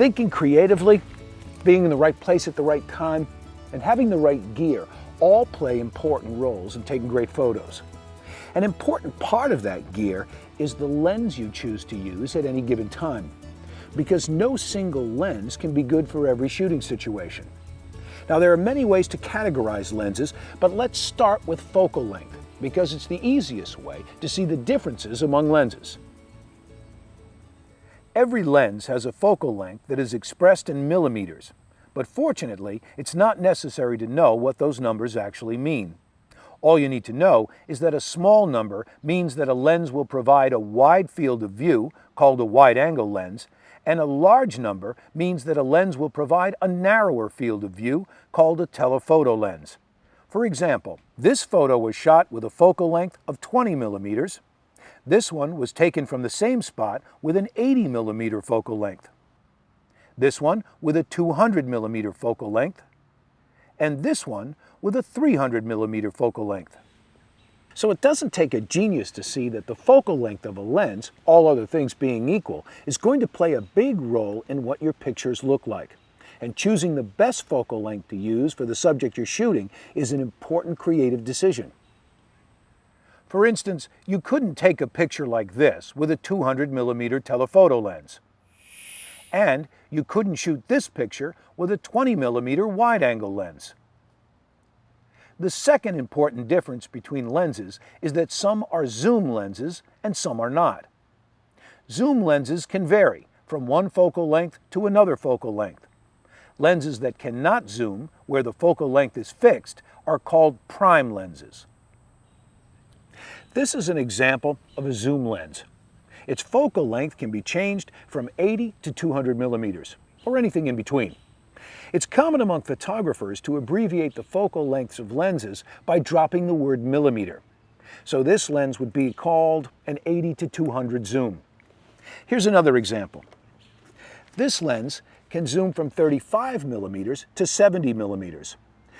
Thinking creatively, being in the right place at the right time, and having the right gear all play important roles in taking great photos. An important part of that gear is the lens you choose to use at any given time, because no single lens can be good for every shooting situation. Now, there are many ways to categorize lenses, but let's start with focal length, because it's the easiest way to see the differences among lenses. Every lens has a focal length that is expressed in millimeters, but fortunately, it's not necessary to know what those numbers actually mean. All you need to know is that a small number means that a lens will provide a wide field of view, called a wide-angle lens, and a large number means that a lens will provide a narrower field of view, called a telephoto lens. For example, this photo was shot with a focal length of 20 millimeters. This one was taken from the same spot with an 80 millimeter focal length. This one with a 200 millimeter focal length, and this one with a 300 millimeter focal length. So it doesn't take a genius to see that the focal length of a lens, all other things being equal, is going to play a big role in what your pictures look like. And choosing the best focal length to use for the subject you're shooting is an important creative decision. For instance, you couldn't take a picture like this with a 200 millimeter telephoto lens. And you couldn't shoot this picture with a 20 millimeter wide-angle lens. The second important difference between lenses is that some are zoom lenses and some are not. Zoom lenses can vary from one focal length to another focal length. Lenses that cannot zoom, where the focal length is fixed, are called prime lenses. This is an example of a zoom lens. Its focal length can be changed from 80 to 200 millimeters, or anything in between. It's common among photographers to abbreviate the focal lengths of lenses by dropping the word millimeter. So this lens would be called an 80 to 200 zoom. Here's another example. This lens can zoom from 35 millimeters to 70 millimeters.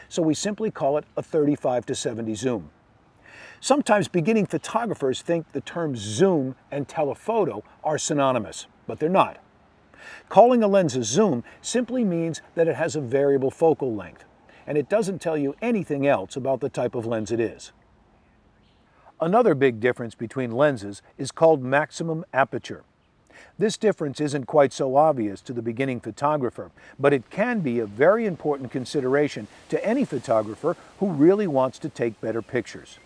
So we simply call it a 35 to 70 zoom. Sometimes beginning photographers think the terms zoom and telephoto are synonymous, but they're not. Calling a lens a zoom simply means that it has a variable focal length, and it doesn't tell you anything else about the type of lens it is. Another big difference between lenses is called maximum aperture. This difference isn't quite so obvious to the beginning photographer, but it can be a very important consideration to any photographer who really wants to take better pictures.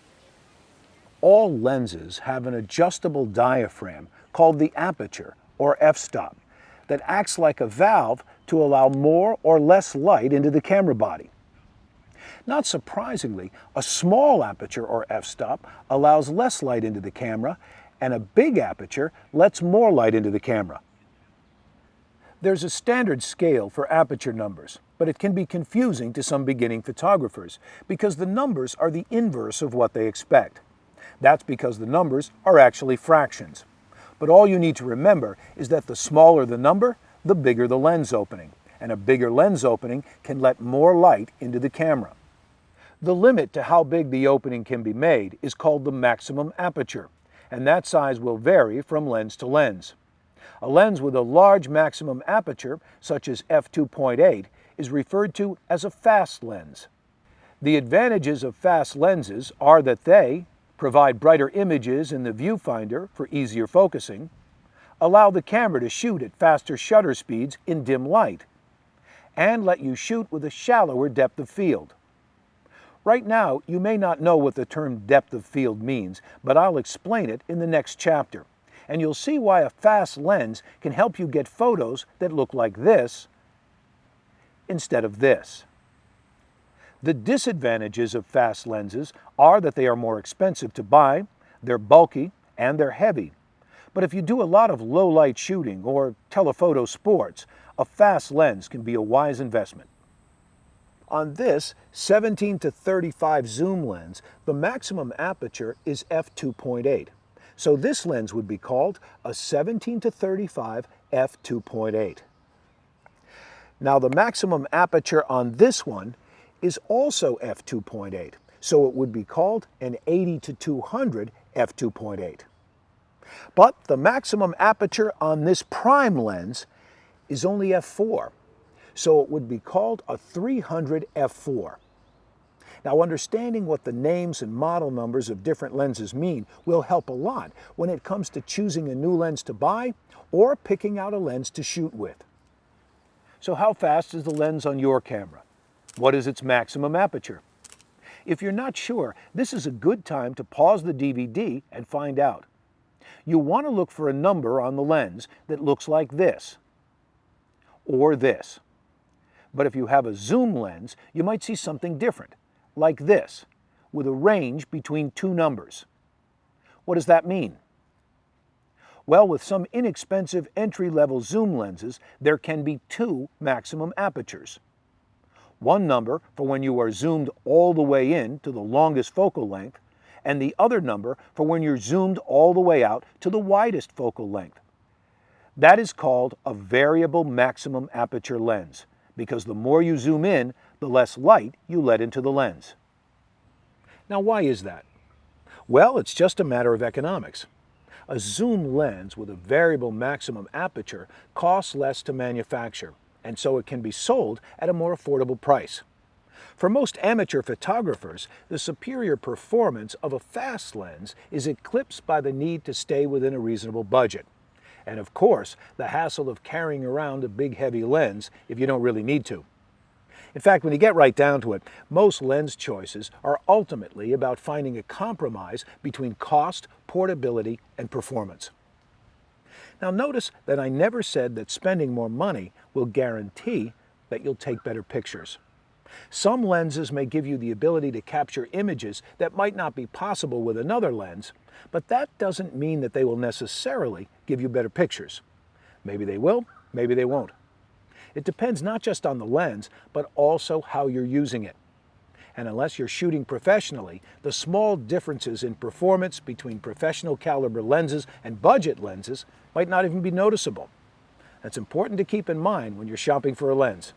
All lenses have an adjustable diaphragm called the aperture, or f-stop, that acts like a valve to allow more or less light into the camera body. Not surprisingly, a small aperture, or f-stop, allows less light into the camera, and a big aperture lets more light into the camera. There's a standard scale for aperture numbers, but it can be confusing to some beginning photographers because the numbers are the inverse of what they expect. That's because the numbers are actually fractions. But all you need to remember is that the smaller the number, the bigger the lens opening, and a bigger lens opening can let more light into the camera. The limit to how big the opening can be made is called the maximum aperture, and that size will vary from lens to lens. A lens with a large maximum aperture, such as f2.8, is referred to as a fast lens. The advantages of fast lenses are that they provide brighter images in the viewfinder for easier focusing, allow the camera to shoot at faster shutter speeds in dim light, and let you shoot with a shallower depth of field. Right now, you may not know what the term depth of field means, but I'll explain it in the next chapter, and you'll see why a fast lens can help you get photos that look like this instead of this. The disadvantages of fast lenses are that they are more expensive to buy, they're bulky, and they're heavy. But if you do a lot of low-light shooting or telephoto sports, a fast lens can be a wise investment. On this 17 to 35 zoom lens, the maximum aperture is f2.8. So this lens would be called a 17 to 35 f2.8. Now the maximum aperture on this one is also f2.8, so it would be called an 80 to 200 f2.8. But the maximum aperture on this prime lens is only f4, so it would be called a 300 f4. Now, understanding what the names and model numbers of different lenses mean will help a lot when it comes to choosing a new lens to buy or picking out a lens to shoot with. So how fast is the lens on your camera? What is its maximum aperture? If you're not sure, this is a good time to pause the DVD and find out. You want to look for a number on the lens that looks like this, or this. But if you have a zoom lens, you might see something different, like this, with a range between two numbers. What does that mean? Well, with some inexpensive entry-level zoom lenses, there can be two maximum apertures. One number for when you are zoomed all the way in to the longest focal length, and the other number for when you're zoomed all the way out to the widest focal length. That is called a variable maximum aperture lens, because the more you zoom in, the less light you let into the lens. Now, why is that? Well, it's just a matter of economics. A zoom lens with a variable maximum aperture costs less to manufacture, and so it can be sold at a more affordable price. For most amateur photographers, the superior performance of a fast lens is eclipsed by the need to stay within a reasonable budget. And of course, the hassle of carrying around a big heavy lens if you don't really need to. In fact, when you get right down to it, most lens choices are ultimately about finding a compromise between cost, portability, and performance. Now notice that I never said that spending more money will guarantee that you'll take better pictures. Some lenses may give you the ability to capture images that might not be possible with another lens, but that doesn't mean that they will necessarily give you better pictures. Maybe they will, maybe they won't. It depends not just on the lens, but also how you're using it. And unless you're shooting professionally, the small differences in performance between professional caliber lenses and budget lenses might not even be noticeable. That's important to keep in mind when you're shopping for a lens.